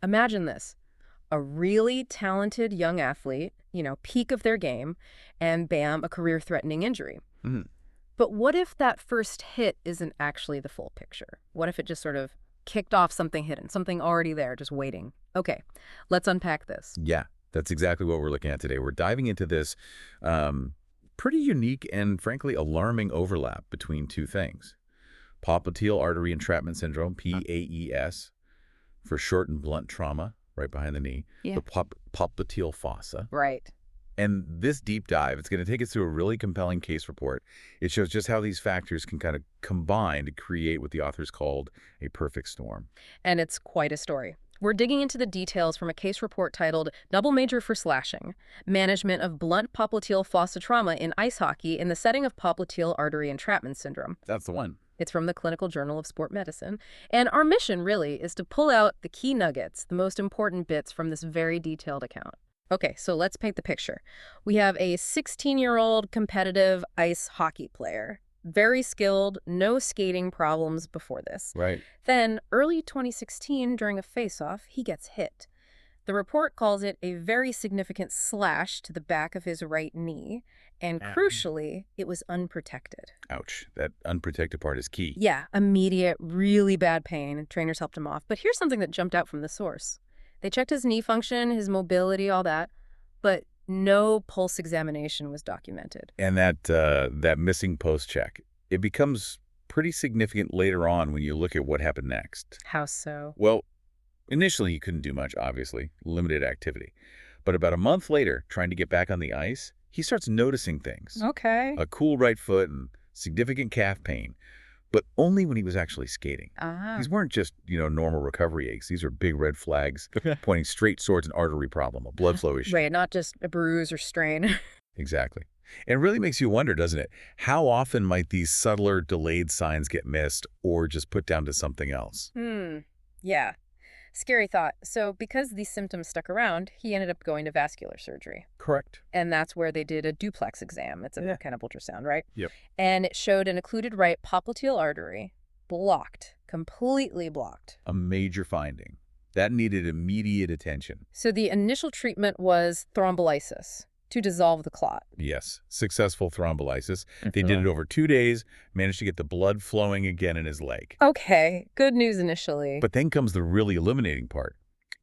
Imagine this. A really talented young athlete, peak of their game, and bam, a career-threatening injury. Mhm. But what if that first hit isn't actually the full picture? What if it just sort of kicked off something hidden, something already there, just waiting? Okay, let's unpack this. Yeah, that's exactly what we're looking at today. We're diving into this um, pretty unique and frankly alarming overlap between two things. Popliteal artery entrapment syndrome, PAES, for short and blunt trauma, right behind the knee, Yeah. the popliteal fossa. Right. And this deep dive, it's going to take us through a really compelling case report. It shows just how these factors can kind of combine to create what the authors called a perfect storm. And it's quite a story. We're digging into the details from a case report titled Double Major for Slashing, Management of Blunt Popliteal Fossa Trauma in Ice Hockey in the Setting of Popliteal Artery Entrapment Syndrome. That's the one. It's from the Clinical Journal of Sport Medicine. And our mission, really, is to pull out the key nuggets, the most important bits from this very detailed account. Okay, so let's paint the picture. We have a 16-year-old competitive ice hockey player. Very skilled, no skating problems before this. Right. Then, early 2016, during a face-off, he gets hit. The report calls it a very significant slash to the back of his right knee, and Ow. crucially, it was unprotected. Ouch. That unprotected part is key. Yeah, immediate, really bad pain. Trainers helped him off. But here's something that jumped out from the source. They checked his knee function, his mobility, all that, but no pulse examination was documented. And that missing post check, it becomes pretty significant later on when you look at what happened next. How so? Well, initially he couldn't do much, obviously, limited activity. But about a month later, trying to get back on the ice, he starts noticing things. Okay. A cool right foot and significant calf pain, but only when he was actually skating. Ah. These weren't just, normal recovery aches. These are big red flags pointing straight towards an artery problem, a blood flow issue. Right, not just a bruise or strain. Exactly. And it really makes you wonder, doesn't it? How often might these subtler, delayed signs get missed or just put down to something else? Yeah. Scary thought. So because these symptoms stuck around, he ended up going to vascular surgery. Correct. And that's where they did a duplex exam. It's a kind of ultrasound, right? Yep. And it showed an occluded right popliteal artery blocked, completely blocked. A major finding. That needed immediate attention. So the initial treatment was thrombolysis to dissolve the clot. Yes. Successful thrombolysis. They did it over 2 days, managed to get the blood flowing again in his leg. Okay, good news initially. But then comes the really illuminating part.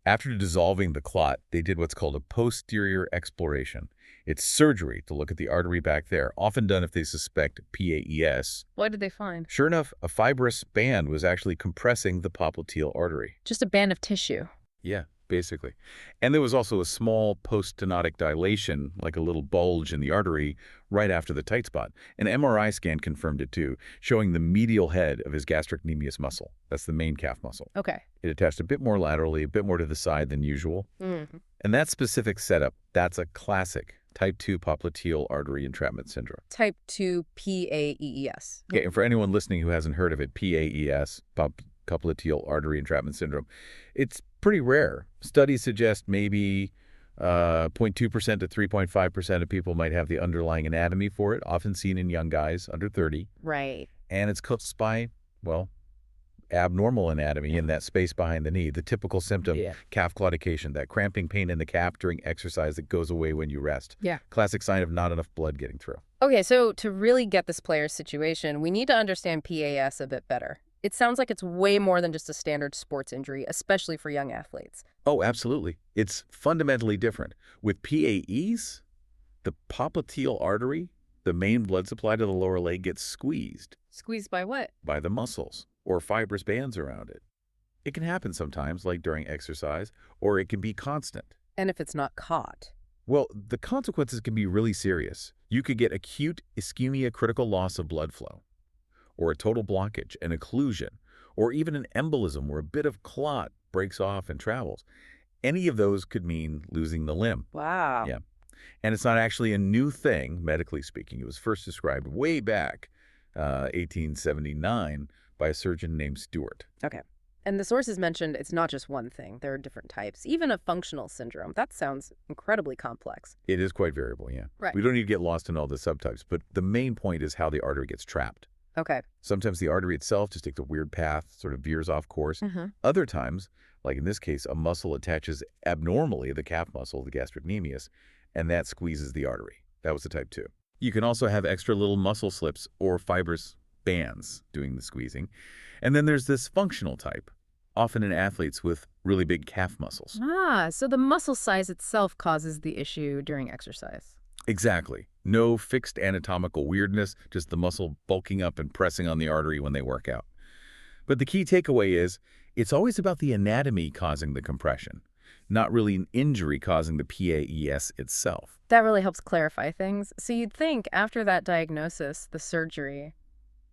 After dissolving the clot, they did what's called a posterior exploration. It's surgery to look at the artery back there, often done if they suspect PAES. What did they find? Sure enough, a fibrous band was actually compressing the popliteal artery. Just a band of tissue. Yeah, basically. And there was also a small post-stenotic dilation, like a little bulge in the artery, right after the tight spot. An MRI scan confirmed it too, showing the medial head of his gastrocnemius muscle. That's the main calf muscle. Okay. It attached a bit more laterally, a bit more to the side than usual. And that specific setup, that's a classic type 2 popliteal artery entrapment syndrome. Type 2 PAES. Okay, and for anyone listening who hasn't heard of it, PAES, popliteal artery entrapment syndrome, it's pretty rare. Studies suggest maybe 0.2% to 3.5% of people might have the underlying anatomy for it, often seen in young guys under 30. Right. And it's caused by, well, abnormal anatomy in that space behind the knee. The typical symptom, calf claudication, that cramping pain in the calf during exercise that goes away when you rest. Yeah. Classic sign of not enough blood getting through. Okay, so to really get this player's situation, we need to understand PAS a bit better. It sounds like it's way more than just a standard sports injury, especially for young athletes. Oh, absolutely. It's fundamentally different. With PAEs, the popliteal artery, the main blood supply to the lower leg, gets squeezed. Squeezed by what? By the muscles or fibrous bands around it. It can happen sometimes, like during exercise, or it can be constant. And if it's not caught? Well, the consequences can be really serious. You could get acute ischemia, critical loss of blood flow, or a total blockage, an occlusion, or even an embolism where a bit of clot breaks off and travels. Any of those could mean losing the limb. Wow. Yeah. And it's not actually a new thing, medically speaking. It was first described way back, 1879, by a surgeon named Stewart. Okay. And the sources mentioned it's not just one thing. There are different types. Even a functional syndrome. That sounds incredibly complex. It is quite variable, yeah. Right. We don't need to get lost in all the subtypes, but the main point is how the artery gets trapped. Okay. Sometimes the artery itself just takes a weird path, sort of veers off course. Mm-hmm. Other times, like in this case, a muscle attaches abnormally, the calf muscle, the gastrocnemius, and that squeezes the artery. That was the type 2. You can also have extra little muscle slips or fibrous bands doing the squeezing. And then there's this functional type, often in athletes with really big calf muscles. Ah, so the muscle size itself causes the issue during exercise. Exactly. No fixed anatomical weirdness, just the muscle bulking up and pressing on the artery when they work out. But the key takeaway is, it's always about the anatomy causing the compression, not really an injury causing the PAES itself. That really helps clarify things. So you'd think after that diagnosis, the surgery,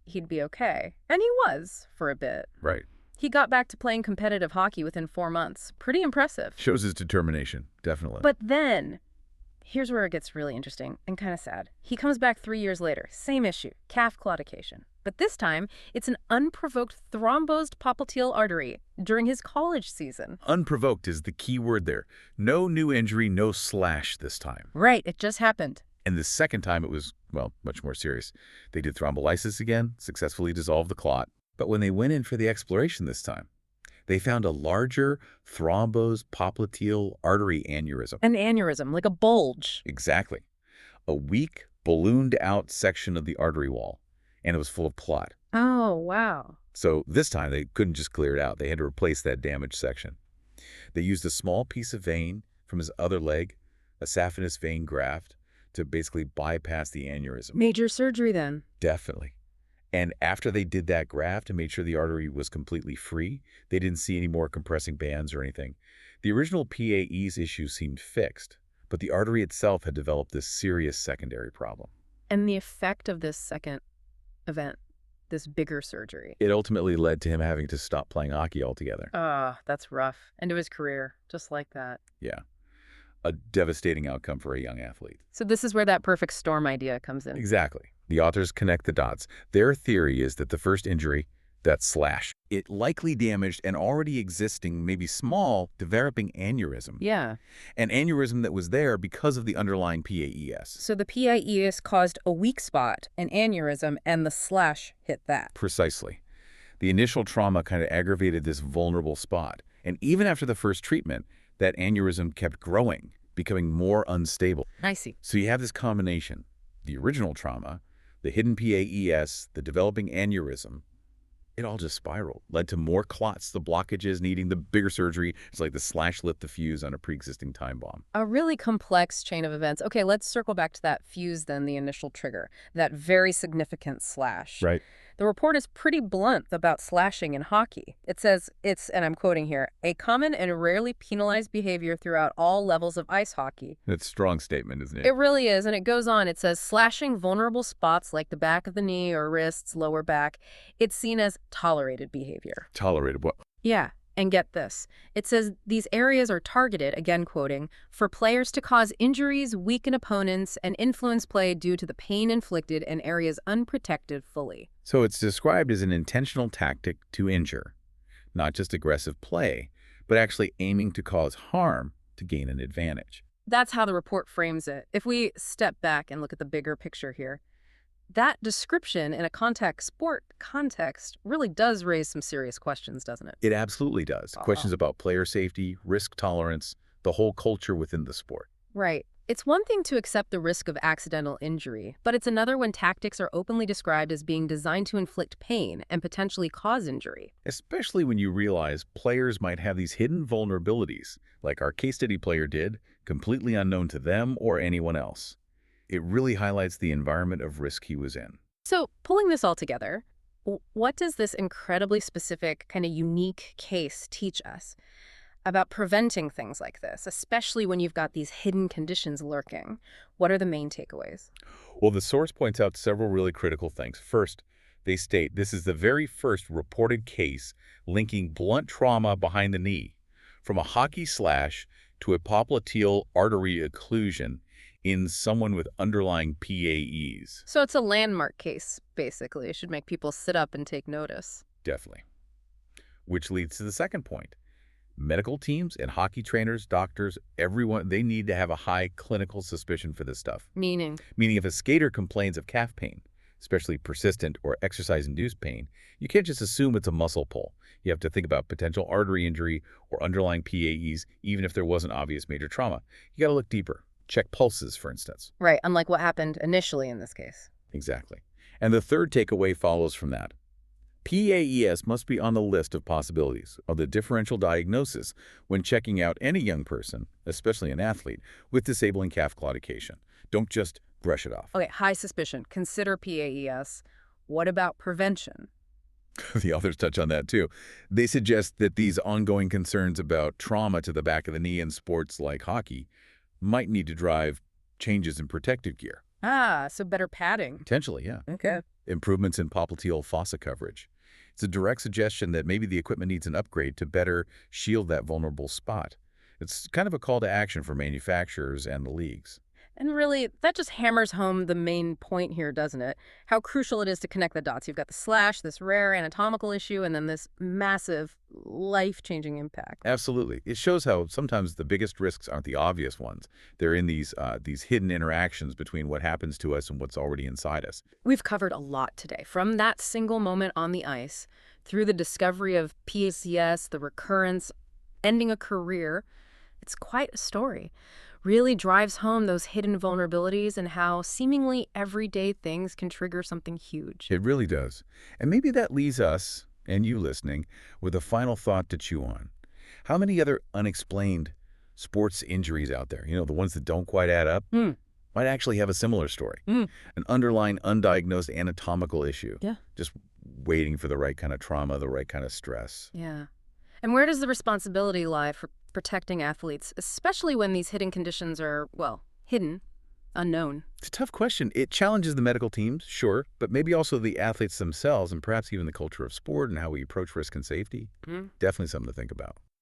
he'd be okay. And he was, for a bit. Right. He got back to playing competitive hockey within 4 months. Pretty impressive. Shows his determination, definitely. But then, here's where it gets really interesting and kind of sad. He comes back 3 years later, same issue, calf claudication. But this time, it's an unprovoked thrombosed popliteal artery during his college season. Unprovoked is the key word there. No new injury, no slash this time. Right, it just happened. And the second time it was, well, much more serious. They did thrombolysis again, successfully dissolved the clot. But when they went in for the exploration this time, they found a larger thrombosed popliteal artery aneurysm. An aneurysm, like a bulge. Exactly. A weak, ballooned out section of the artery wall. And it was full of clot. Oh, wow. So this time they couldn't just clear it out. They had to replace that damaged section. They used a small piece of vein from his other leg, a saphenous vein graft, to basically bypass the aneurysm. Major surgery then. Definitely. And after they did that graft and made sure the artery was completely free, they didn't see any more compressing bands or anything. The original PAES issue seemed fixed, but the artery itself had developed this serious secondary problem. And the effect of this second event, this bigger surgery. It ultimately led to him having to stop playing hockey altogether. That's rough. End of his career, just like that. Yeah. A devastating outcome for a young athlete. So this is where that perfect storm idea comes in. Exactly. The authors connect the dots. Their theory is that the first injury, that slash, it likely damaged an already existing, maybe small, developing aneurysm. Yeah. An aneurysm that was there because of the underlying PAES. So the PAES caused a weak spot, an aneurysm, and the slash hit that. Precisely. The initial trauma kind of aggravated this vulnerable spot. And even after the first treatment, that aneurysm kept growing, becoming more unstable. I see. So you have this combination. The original trauma, the hidden PAES, the developing aneurysm, it all just spiraled, led to more clots, the blockages needing the bigger surgery. It's like the slash lit the fuse on a pre-existing time bomb. A really complex chain of events. Okay, let's circle back to that fuse then, the initial trigger, that very significant slash. Right. The report is pretty blunt about slashing in hockey. It says it's, and I'm quoting here, a common and rarely penalized behavior throughout all levels of ice hockey. That's a strong statement, isn't it? It really is, and it goes on. It says slashing vulnerable spots like the back of the knee or wrists, lower back. It's seen as tolerated behavior. Tolerated what? Yeah. And get this, it says these areas are targeted, again quoting, for players to cause injuries, weaken opponents, and influence play due to the pain inflicted in areas unprotected fully. So it's described as an intentional tactic to injure, not just aggressive play, but actually aiming to cause harm to gain an advantage. That's how the report frames it. If we step back and look at the bigger picture here, that description in a contact sport context really does raise some serious questions, doesn't it? It absolutely does. Questions about player safety, risk tolerance, the whole culture within the sport. Right. It's one thing to accept the risk of accidental injury, but it's another when tactics are openly described as being designed to inflict pain and potentially cause injury. Especially when you realize players might have these hidden vulnerabilities, like our case study player did, completely unknown to them or anyone else. It really highlights the environment of risk he was in. So, pulling this all together, what does this incredibly specific, kind of unique case teach us about preventing things like this, especially when you've got these hidden conditions lurking? What are the main takeaways? Well, the source points out several really critical things. First, they state this is the very first reported case linking blunt trauma behind the knee, from a hockey slash to a popliteal artery occlusion in someone with underlying PAES. So it's a landmark case, basically. It should make people sit up and take notice. Definitely. Which leads to the second point. Medical teams and hockey trainers, doctors, everyone, they need to have a high clinical suspicion for this stuff. Meaning? Meaning if a skater complains of calf pain, especially persistent or exercise-induced pain, you can't just assume it's a muscle pull. You have to think about potential artery injury or underlying PAES, even if there wasn't obvious major trauma. You got to look deeper. Check pulses, for instance. Right, unlike what happened initially in this case. Exactly. And the third takeaway follows from that. PAES must be on the list of possibilities of the differential diagnosis when checking out any young person, especially an athlete, with disabling calf claudication. Don't just brush it off. Okay, high suspicion. Consider PAES. What about prevention? The authors touch on that too. They suggest that these ongoing concerns about trauma to the back of the knee in sports like hockey might need to drive changes in protective gear. Ah, so better padding. Potentially, yeah. Okay. Improvements in popliteal fossa coverage. It's a direct suggestion that maybe the equipment needs an upgrade to better shield that vulnerable spot. It's kind of a call to action for manufacturers and the leagues. And really, that just hammers home the main point here, doesn't it? How crucial it is to connect the dots. You've got the slash, this rare anatomical issue, and then this massive life-changing impact. Absolutely. It shows how sometimes the biggest risks aren't the obvious ones. They're in these hidden interactions between what happens to us and what's already inside us. We've covered a lot today, from that single moment on the ice, through the discovery of PACS, the recurrence, ending a career. It's quite a story. Really drives home those hidden vulnerabilities and how seemingly everyday things can trigger something huge. It really does. And maybe that leaves us, and you listening, with a final thought to chew on. How many other unexplained sports injuries out there, the ones that don't quite add up, might actually have a similar story? An underlying undiagnosed anatomical issue. Yeah. Just waiting for the right kind of trauma, the right kind of stress. Yeah. And where does the responsibility lie for protecting athletes, especially when these hidden conditions are, well, hidden, unknown? It's a tough question. It challenges the medical teams, sure, but maybe also the athletes themselves and perhaps even the culture of sport and how we approach risk and safety. Definitely something to think about.